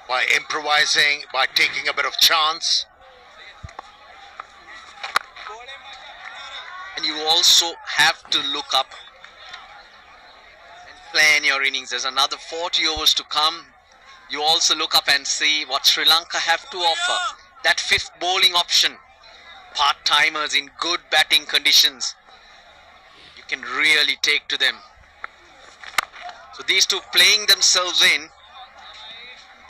by improvising, by taking a bit of chance. And you also have to look up and plan your innings. There's another 40 overs to come. You also look up and see what Sri Lanka have to offer. That fifth bowling option, part-timers in good batting conditions, you can really take to them. So these two playing themselves in,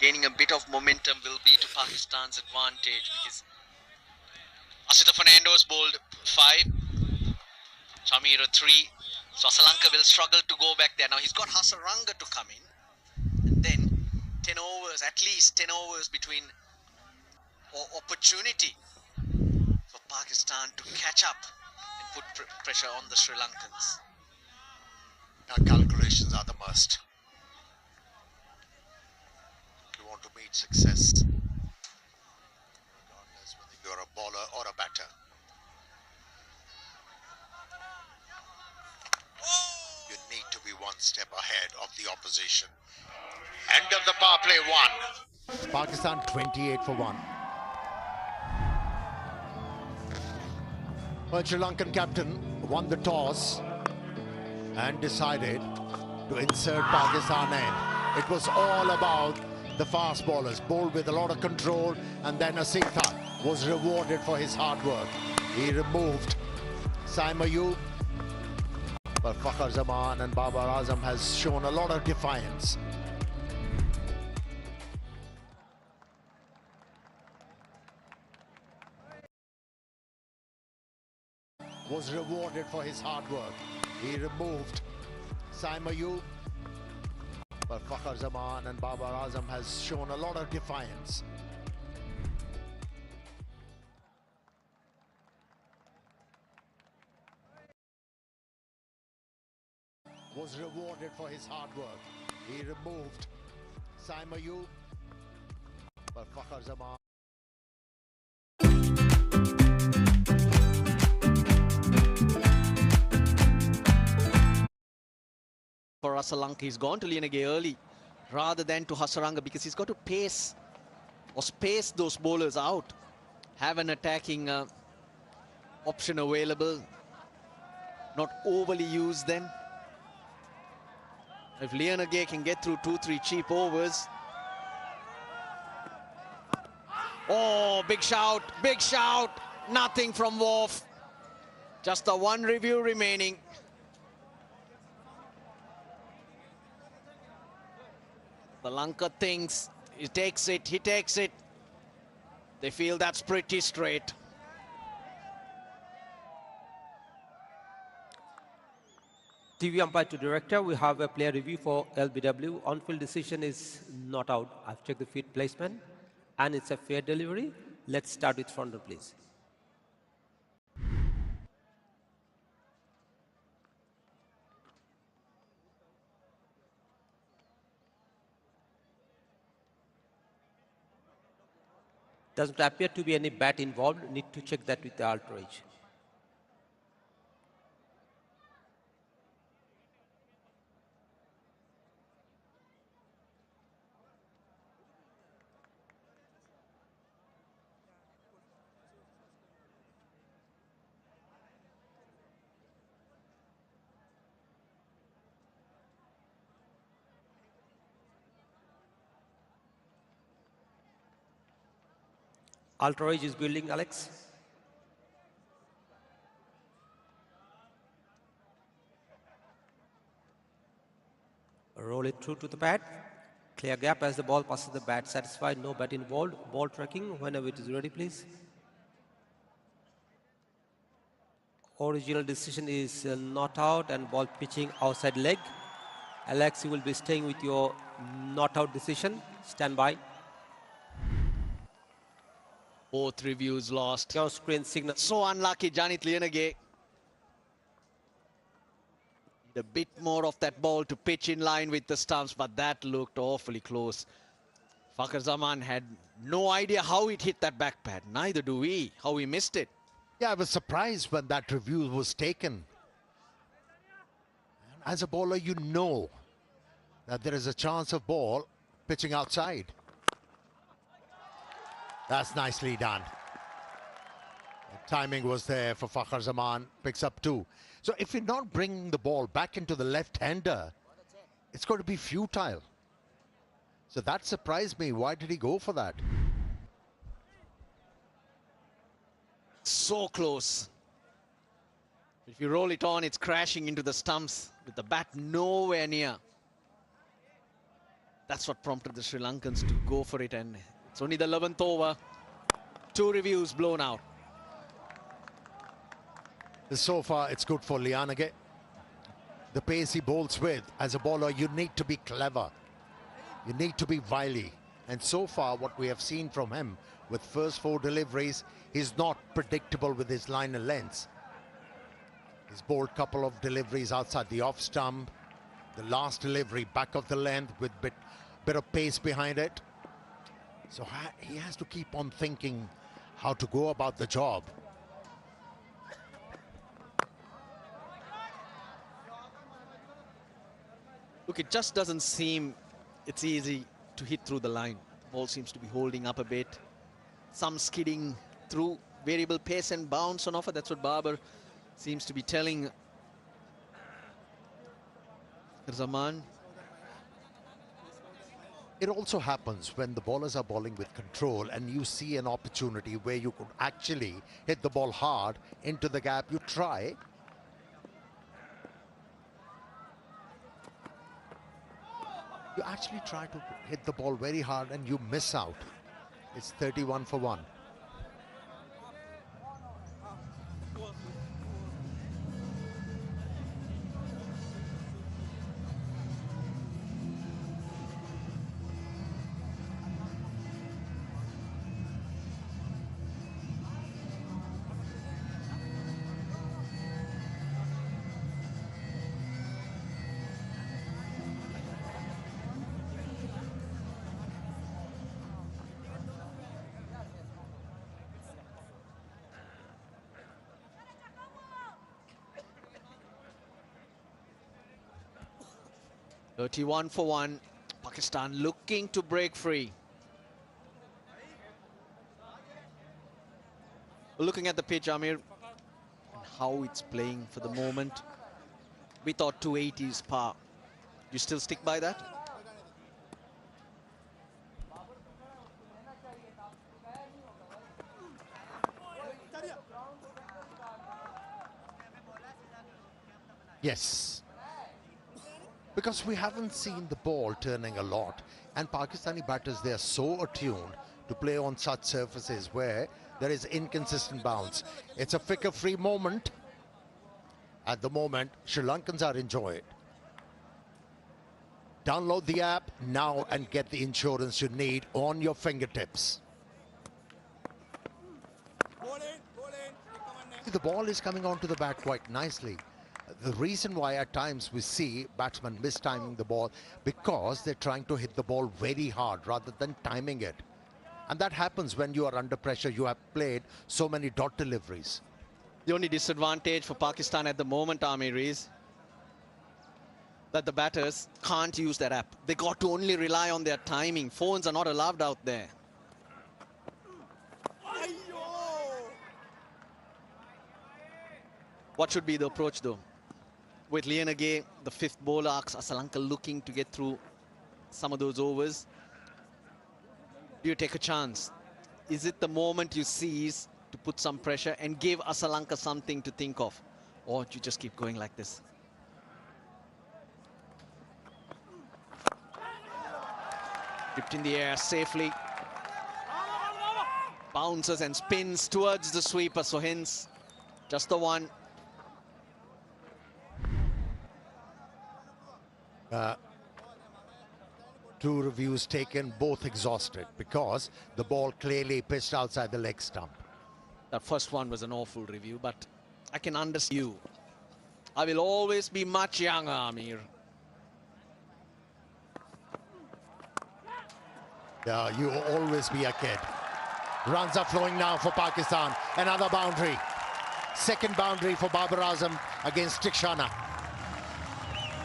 gaining a bit of momentum will be to Pakistan's advantage, because Asita Fernando's bowled 5, Chamira 3, so Sri Lanka will struggle to go back there. Now he's got Hasaranga to come in, and then 10 overs, at least 10 overs between, or opportunity for Pakistan to catch up and put pressure on the Sri Lankans. Now calculations are the must. If you want to meet success, regardless whether you're a bowler or a batter. You need to be one step ahead of the opposition. End of the power play 1. Pakistan 28 for 1. Well, Sri Lankan captain won the toss and decided to insert Pakistan in. It was all about the fast bowlers, bowled with a lot of control, and then Asitha was rewarded for his hard work. He removed Saim Ayub, but Fakhar Zaman and Babar Azam has shown a lot of defiance. Was rewarded for his hard work. He removed Saim Ayub, but Fakhar Zaman and Babar Azam has shown a lot of defiance. Was rewarded for his hard work. He removed Saim Ayub, but Fakhar Zaman. For Asalanka, he's gone to Lianage early rather than to Hasaranga, because he's got to pace or space those bowlers out. Have an attacking option available, not overly use them. If Lianage can get through 2-3 cheap overs. Oh, big shout, nothing from Worf. Just the one review remaining. Sri Lanka thinks he takes it. They feel that's pretty straight. TV umpire to director, we have a player review for LBW. On-field decision is not out. I've checked the feet placement and it's a fair delivery. Let's start with frontal, please. Doesn't appear to be any bat involved. Need to check that with the outrage. Outrage is building, Alex. Roll it through to the bat. Clear gap as the ball passes the bat. Satisfied, no bat involved. Ball tracking whenever it is ready, please. Original decision is not out and ball pitching outside leg. Alex, you will be staying with your not out decision. Stand by. Both reviews lost. Your screen signal. So unlucky, Janit Lianage. A bit more of that ball to pitch in line with the stumps, but that looked awfully close. Fakhar Zaman had no idea how it hit that back pad. Neither do we, how he missed it. Yeah, I was surprised when that review was taken. As a bowler, you know that there is a chance of ball pitching outside. That's nicely done. The timing was there for Fakhar Zaman. Picks up 2. So if you're not bringing the ball back into the left-hander, it's going to be futile. So that surprised me. Why did he go for that? So close. If you roll it on, it's crashing into the stumps with the bat nowhere near. That's what prompted the Sri Lankans to go for it, and it's only the 11th over. 2 reviews blown out. So far, it's good for Lianage. The pace he bowls with, as a bowler, you need to be clever. You need to be wily. And so far, what we have seen from him with first 4 deliveries, he's not predictable with his line and lengths. He's bowled a couple of deliveries outside the off stump. The last delivery back of the length with bit of pace behind it. So he has to keep on thinking how to go about the job. Look, it just doesn't seem it's easy to hit through the line. The ball seems to be holding up a bit. Some skidding through, variable pace and bounce on offer. That's what Babar seems to be telling Zaman. It also happens when the bowlers are bowling with control and you see an opportunity where you could actually hit the ball hard into the gap. You try. You actually try to hit the ball very hard and you miss out. It's 31 for 1. Thirty-one for 1. Pakistan looking to break free. Looking at the pitch, Amir, and how it's playing for the moment. We thought 280 is par. You still stick by that? Yes. Because we haven't seen the ball turning a lot, and Pakistani batters, they are so attuned to play on such surfaces where there is inconsistent bounce. It's a flicker-free moment. At the moment, Sri Lankans are enjoying it. Download the app now and get the insurance you need on your fingertips. The ball is coming onto the bat quite nicely. The reason why at times we see batsmen mistiming the ball, because they're trying to hit the ball very hard rather than timing it. And that happens when you are under pressure. You have played so many dot deliveries. The only disadvantage for Pakistan at the moment, Amir, is that the batters can't use their app. They got to only rely on their timing. Phones are not allowed out there. What should be the approach though? With Lianage, the 5th bowler, Asalanka looking to get through some of those overs. Do you take a chance? Is it the moment you seize to put some pressure and give Asalanka something to think of? Or do you just keep going like this? Dipped in the air safely. Bounces and spins towards the sweeper, so hence just the one. Two reviews taken, both exhausted, because the ball clearly pitched outside the leg stump. That first one was an awful review, but I can understand you. I will always be much younger, Amir. Yeah, you will always be a kid. Runs are flowing now for Pakistan. Another boundary. Second boundary for Babar Azam against Tikshana.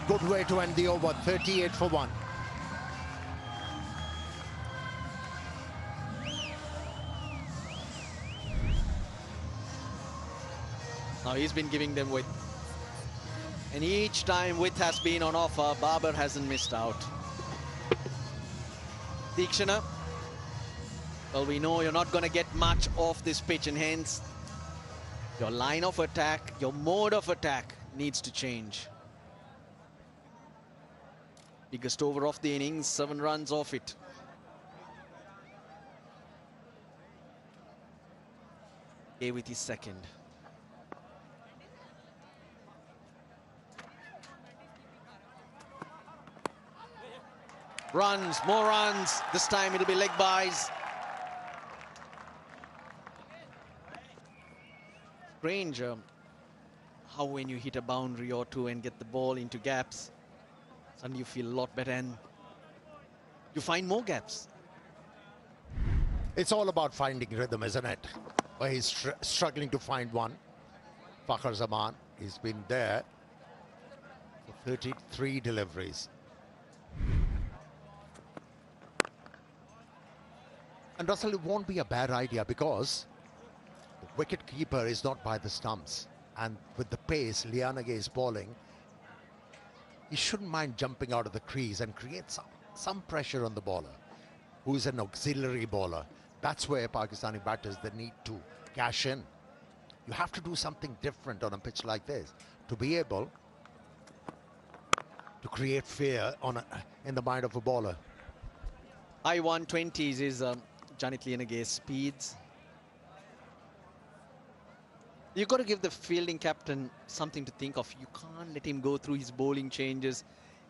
Good way to end the over, 38 for 1. he's been giving them width. And each time width has been on offer, Babar hasn't missed out. Deekshana, well, we know you're not going to get much off this pitch, and hence your line of attack, your mode of attack needs to change. Biggest over of the innings, 7 runs off it. A with his second. Runs, more runs. This time it'll be leg byes. Strange how when you hit a boundary or two and get the ball into gaps, suddenly you feel a lot better and you find more gaps. It's all about finding rhythm, isn't it? Well, he's struggling to find one. Fakhar Zaman, he's been there for 33 deliveries. And Russell, it won't be a bad idea because the wicket keeper is not by the stumps. And with the pace Lianage is bowling, he shouldn't mind jumping out of the crease and create some pressure on the bowler, who's an auxiliary bowler. That's where Pakistani batters, they need to cash in. You have to do something different on a pitch like this to be able to create fear in the mind of a bowler. High 120s is Janit Lianage's speeds. You've got to give the fielding captain something to think of. You can't let him go through his bowling changes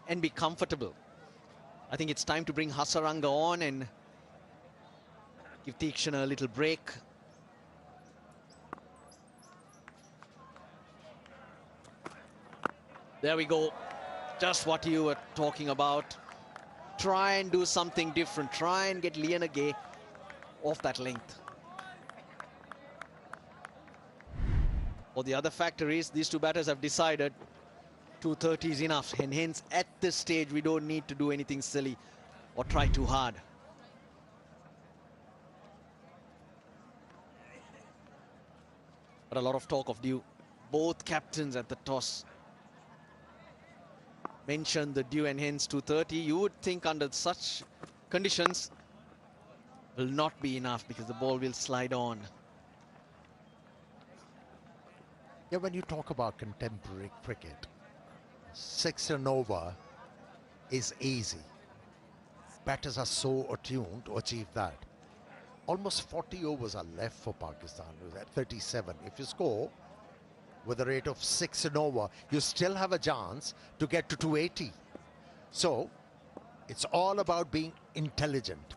and be comfortable. I think it's time to bring Hasaranga on and give Deekshana a little break. There we go. Just what you were talking about. Try and do something different. Try and get Lianage off that length. Well, the other factor is these two batters have decided 230 is enough, and hence at this stage we don't need to do anything silly or try too hard. But a lot of talk of both captains at the toss mentioned the due, and hence 230. You would think under such conditions will not be enough because the ball will slide on. Yeah, when you talk about contemporary cricket, 6 and over is easy. Batters are so attuned to achieve that. Almost 40 overs are left for Pakistan at 37. If you score with a rate of 6 and over, you still have a chance to get to 280. So it's all about being intelligent.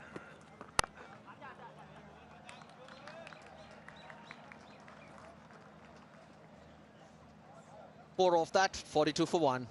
Four off that, 42 for 1.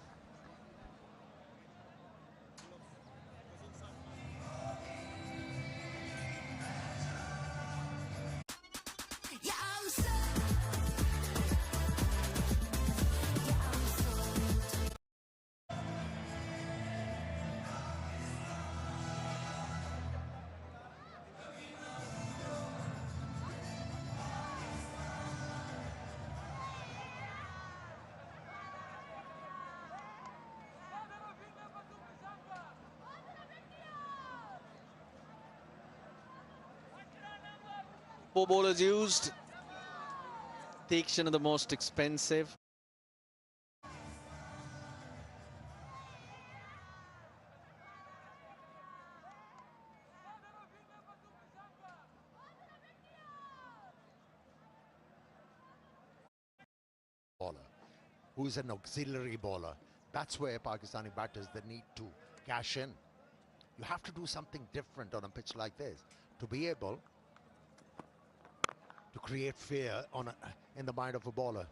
Four bowlers used. Deekshana the most expensive. Bowler, who's an auxiliary bowler. That's where Pakistani batters, they need to cash in. You have to do something different on a pitch like this to be able to create fear in the mind of a bowler.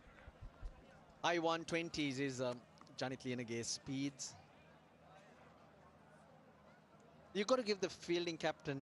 High 120s is Janit Lianage's speeds. You've got to give the fielding captain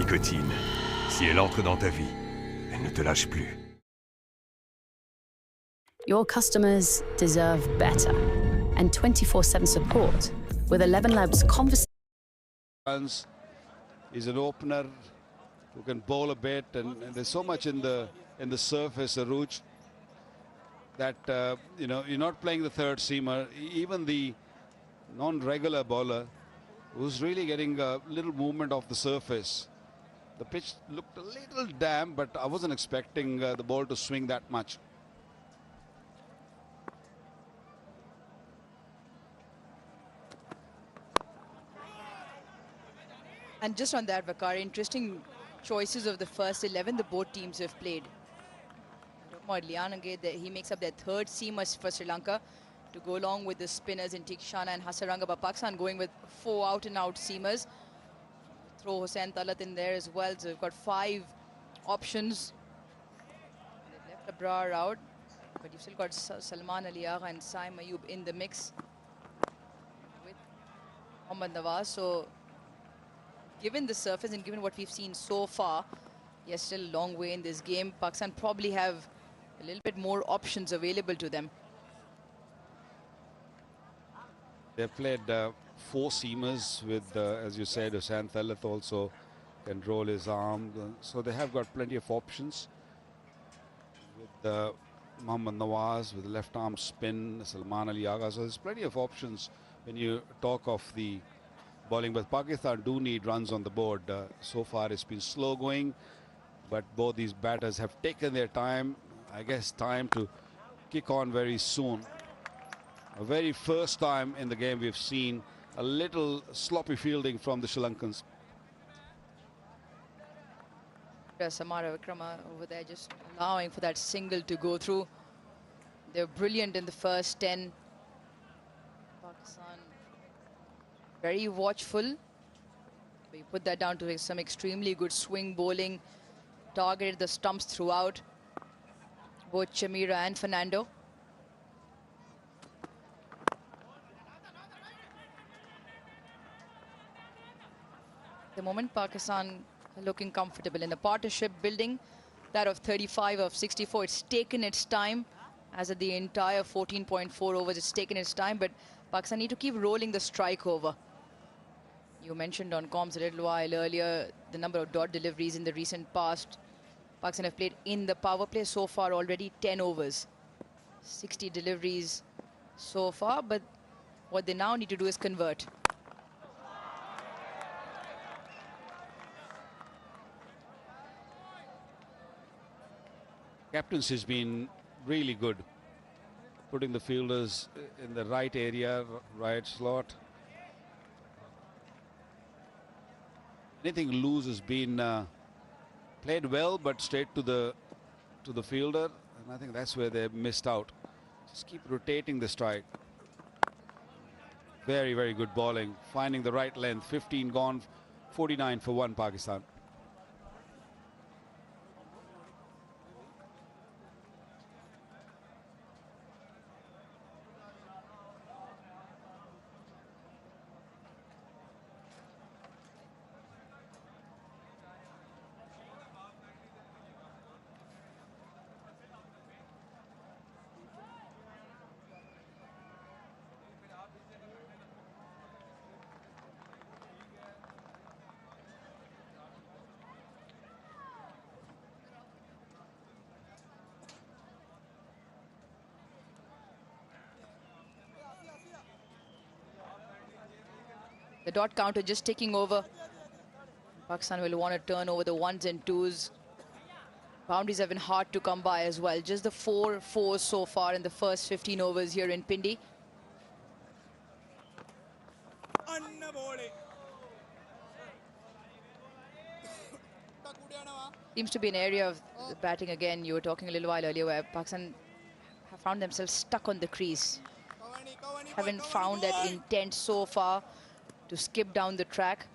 nicotine. Si elle entre dans ta vie, elle ne te lâche plus. Your customers deserve better. And 24/7 support with 11 Labs conversation. He's an opener who can bowl a bit, and there's so much in the surface, Aruj, that you know, you're not playing the third seamer, even the non-regular bowler who's really getting a little movement off the surface. The pitch looked a little damp, but I wasn't expecting the ball to swing that much. And just on that, Vakar, interesting choices of the first 11 the both teams have played. Lianange, he makes up their third seamer for Sri Lanka to go along with the spinners in Tikshana and Hasaranga. But Pakistan going with 4 out-and-out seamers. Throw Hussain Talat in there as well. So they've got 5 options. They've left Abrar out, but you've still got Salman Ali Agha and Saim Ayub in the mix with Mohammad Nawaz. So given the surface and given what we've seen so far, yes, still a long way in this game. Pakistan probably have a little bit more options available to them. They've played 4 seamers with, as you said, Hussain Talat also can roll his arm. So they have got plenty of options. With Mohammad Nawaz with the left arm spin, Salman Ali Agha. So there's plenty of options when you talk of the bowling. But Pakistan do need runs on the board. So far it's been slow going, but both these batters have taken their time. I guess time to kick on very soon. A very first time in the game we've seen a little sloppy fielding from the Sri Lankans. Samara Vikrama over there just allowing for that single to go through. They're brilliant in the first 10. Pakistan very watchful. But you put that down to some extremely good swing bowling. Targeted the stumps throughout. Both Chamira and Fernando. The moment Pakistan are looking comfortable in the partnership building, that of 35 of 64. It's taken its time, as at the entire 14.4 overs. It's taken its time, but Pakistan need to keep rolling the strike over. You mentioned on comms a little while earlier the number of dot deliveries in the recent past. Pakistan have played in the power play so far already 10 overs. 60 deliveries so far, but what they now need to do is convert. Captaincy has been really good, putting the fielders in the right area, right slot. Anything loose has been played well, but straight to the fielder, and I think that's where they missed out. Just keep rotating the strike. Very, very good bowling, finding the right length. 15 gone, 49 for 1 Pakistan. The dot counter just ticking over. Pakistan will want to turn over the 1s and 2s. Boundaries have been hard to come by as well. Just the 4 4s so far in the first 15 overs here in Pindi. Seems to be an area of the batting again. You were talking a little while earlier where Pakistan have found themselves stuck on the crease. Haven't found that intent so far to skip down the track,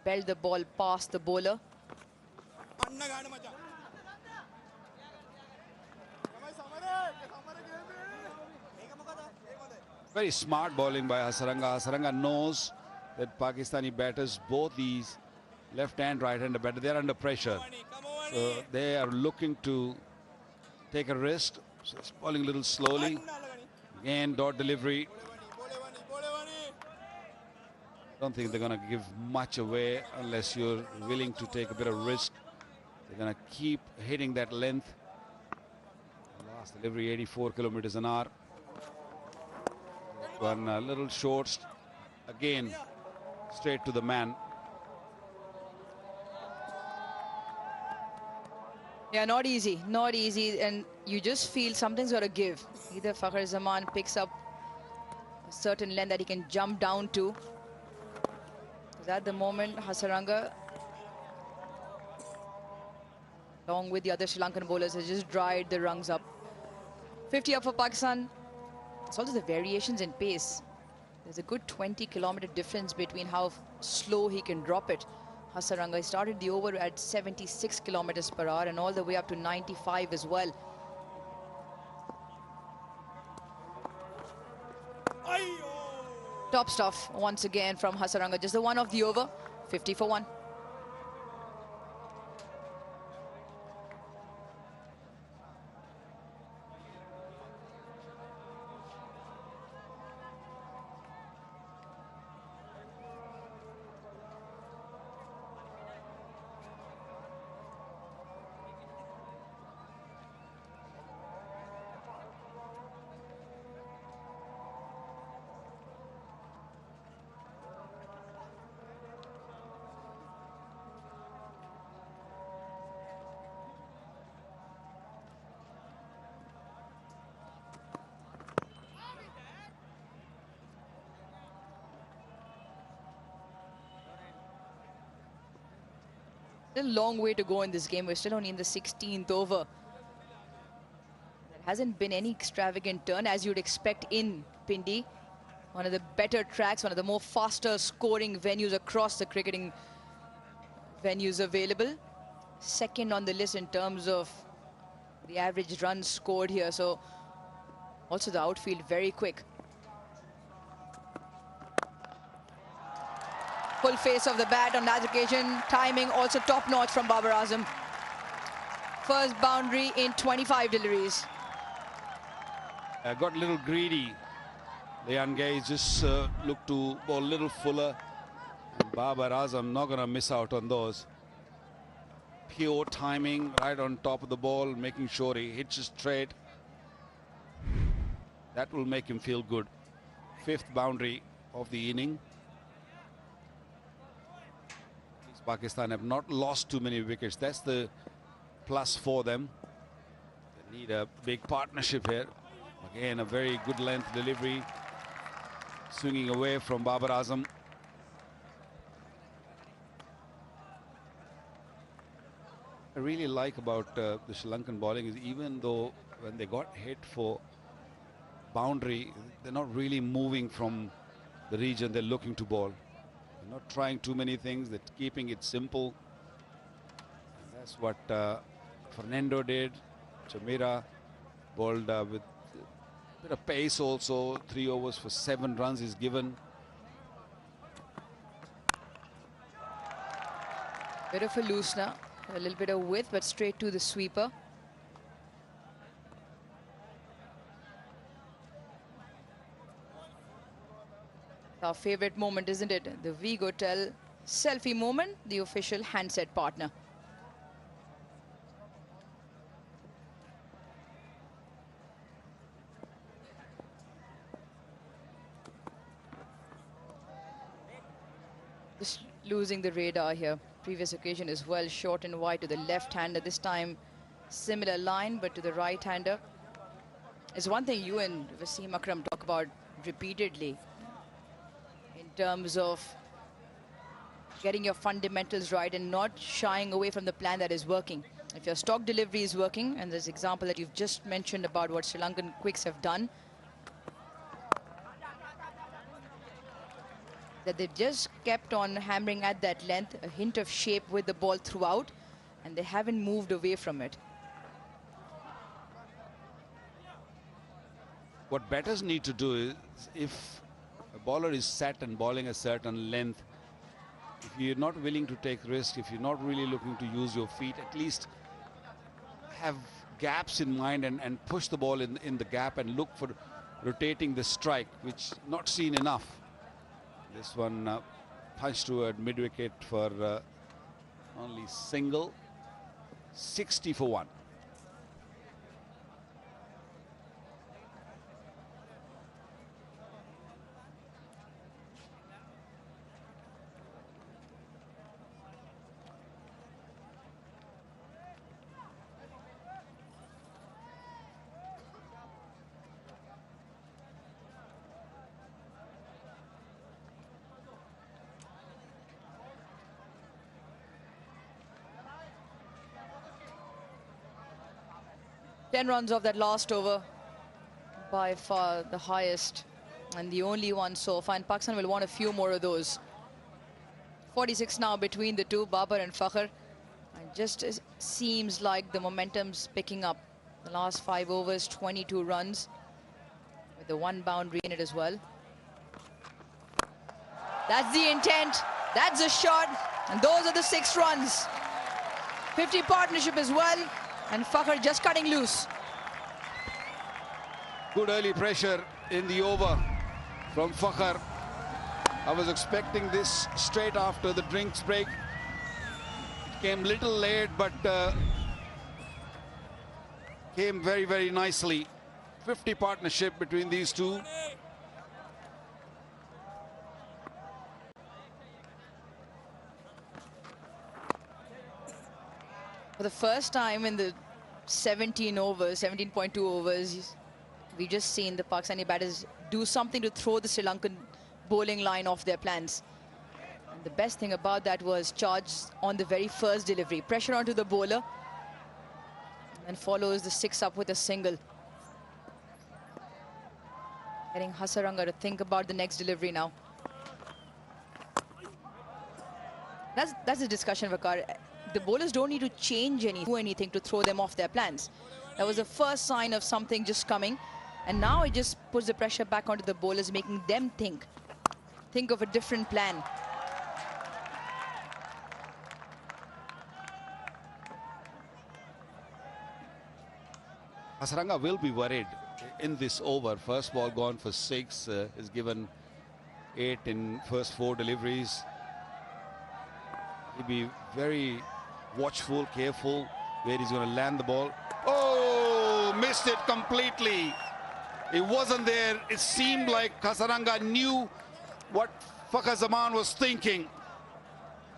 belt the ball past the bowler. Very smart bowling by Hasaranga. Hasaranga knows that Pakistani batters, both these left hand, right hand batter. They're under pressure. So they are looking to take a risk. So it's bowling a little slowly. Again, dot delivery. Don't think they're going to give much away unless you're willing to take a bit of risk. They're going to keep hitting that length. Last delivery 84 kilometers an hour. One little short. Again, straight to the man. Yeah, not easy, and you just feel something's got to give. Either Fakhar Zaman picks up a certain length that he can jump down to. Because at the moment, Hasaranga, along with the other Sri Lankan bowlers, has just dried the rungs up. 50 up for Pakistan. It's also the variations in pace. There's a good 20-kilometer difference between how slow he can drop it. Hasaranga started the over at 76 kilometers per hour and all the way up to 95 as well. Top stuff once again from Hasaranga. Just the one of the over. 50 for 1. Still a long way to go in this game. We're still only in the 16th over. There hasn't been any extravagant turn as you'd expect in Pindi. One of the better tracks, one of the more faster scoring venues across the cricketing venues available. Second on the list in terms of the average runs scored here. So also the outfield very quick. Full face of the bat on that occasion. Timing also top notch from Babar Azam. First boundary in 25 deliveries. Got a little greedy. The young guys just look to bowl a little fuller. And Babar Azam not going to miss out on those. Pure timing right on top of the ball, making sure he hits it straight. That will make him feel good. 5th boundary of the inning. Pakistan have not lost too many wickets. That's the plus for them. They need a big partnership here. Again, a very good length delivery. Swinging away from Babar Azam. I really like about the Sri Lankan bowling is even though when they got hit for boundary, they're not really moving from the region they're looking to bowl. They're not trying too many things, they're keeping it simple. And that's what Fernando did. Chamira bowled with a bit of pace also. 3 overs for 7 runs is given. Bit of a loosener, a little bit of width, but straight to the sweeper. Our favorite moment, isn't it? The Vigotel selfie moment, the official handset partner. Just losing the radar here. Previous occasion as well, short and wide to the left-hander. This time, similar line, but to the right-hander. It's one thing you and Wasim Akram talk about repeatedly in terms of getting your fundamentals right and not shying away from the plan that is working. If your stock delivery is working, and there's an example that you've just mentioned about what Sri Lankan quicks have done, that they've just kept on hammering at that length, a hint of shape with the ball throughout, and they haven't moved away from it. What batters need to do is, if a bowler is set and bowling a certain length, if you're not willing to take risk, if you're not really looking to use your feet, at least have gaps in mind and push the ball in the gap and look for rotating the strike, which not seen enough. This one punched toward mid-wicket for only single. 60 for 1. Ten runs of that last over, by far the highest and the only one so far. And Pakistan will want a few more of those. 46 now between the two, Babar and Fakhr. And just seems like the momentum's picking up. The last 5 overs, 22 runs, with the 1 boundary in it as well. That's the intent, that's the shot, and those are the 6 runs. 50 partnership as well, and Fakhr just cutting loose. Good early pressure in the over from Fakhr. I was expecting this straight after the drinks break. It came little late, but came very, very nicely. 50 partnership between these two. For the first time in the 17.2 overs, we just seen the Pakistani batters do something to throw the Sri Lankan bowling line off their plans. And the best thing about that was charge on the very first delivery. Pressure onto the bowler, and follows the 6 up with a single. Getting Hasaranga to think about the next delivery now. That's the discussion, Vakar. The bowlers don't need to change anything to throw them off their plans. That was the first sign of something just coming. And now it just puts the pressure back onto the bowlers, making them think of a different plan. Hasaranga will be worried in this over. First ball gone for 6, is given 8 in first 4 deliveries. He'll be very watchful, careful where he's going to land the ball. Oh, missed it completely. It wasn't there. It seemed like Hasaranga knew what Fakhr Zaman was thinking.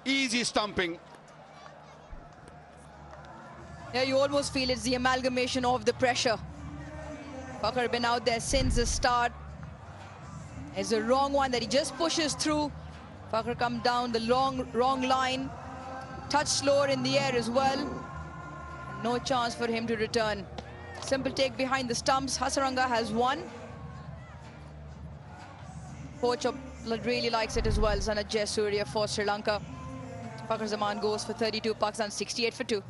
Easy stumping. Yeah, you almost feel it's the amalgamation of the pressure. Fakhr been out there since the start. It's the wrong one that he just pushes through. Fakhr come down the wrong line. Touch slower in the air as well. No chance for him to return. Simple take behind the stumps. Hasaranga has 1. Coach really likes it as well. Sanat Jayasuriya for Sri Lanka. Fakhr Zaman goes for 32. Pakistan 68 for 2.